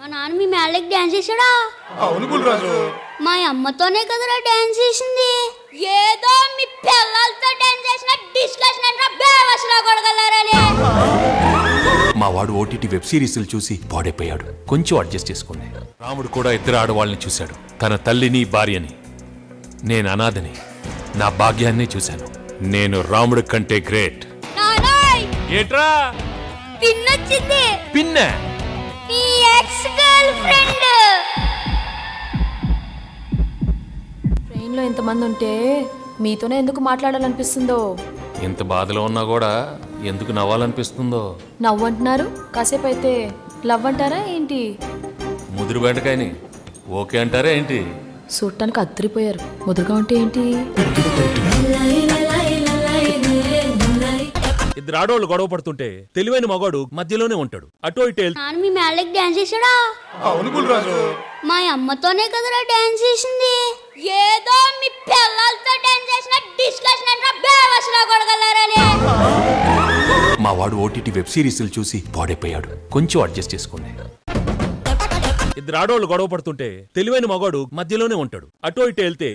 మా నాన్న మీ మేళకి డాన్స్ చేశాడా? అవును బుల్రాజు. మా అమ్మతోనే కదరా డాన్స్ చేసింది. ఏదో మీ పిల్లలతో డాన్స్ చేసిన డిస్కషన్ అంటే బేవసలా కొడగలరాలే. మా వాడు ఓటీటీ వెబ్ సిరీస్లు చూసి పాడైపోయాడు. కొంచెం అడ్జస్ట్ చేసుకోండి. రాముడు కూడా ఇద్దరు ఆడవాళ్ళని చూశాడు, తన తల్లిని భార్యని. నేను అనాథని, నా భాగ్యాన్ని చూశాను. నేను రాముడి కంటే గ్రేట్. నానాయ్ ఏట్రా పిన్నొచ్చింది. పిన్న నీ ఎక్స్ గర్ల్ ఫ్రెండ్. ట్రైన్లో ఇంతమంది ఉంటే మీతోనే ఎందుకు మాట్లాడాలనిపిస్తుందో. ఇంత బాధలో ఉన్నా కూడా ఎందుకు నవ్వాలనిపిస్తుందో. నవ్వు అంటున్నారు, కాసేపు అయితే లవ్ అంటారా ఏంటి? ముదురు బెండకాయని ఓకే అంటారా ఏంటి? చూడటానికి అద్దరిపోయారు, ముదురుగా ఉంటే ఏంటి? ఇద్దరు ఆడవాళ్ళు గొడవ పడుతుంటే తెలివైన మగాడు మధ్యలోనే ఉంటాడు. అటో ఇటు నాన్న మీ మేళకి డాన్స్ చేశాడా? అవును బుల్రాజు. మా అమ్మతోనే కదరా డాన్స్ చేసింది. ఏదో మీ పిల్లలతో డాన్స్ చేసిన డిస్కషన్ అంటే బేవసలా కొడగలరాలే. మా వాడు ఓటీటీ వెబ్ సిరీస్లు చూసి పాడైపోయాడు. కొంచెం అడ్జస్ట్ చేసుకోండి. ఇద్దరు ఆడవాళ్ళు గొడవ పడుతుంటే తెలివైన మగాడు మధ్యలోనే ఉంటాడు. అటో ఇటు వెళ్తే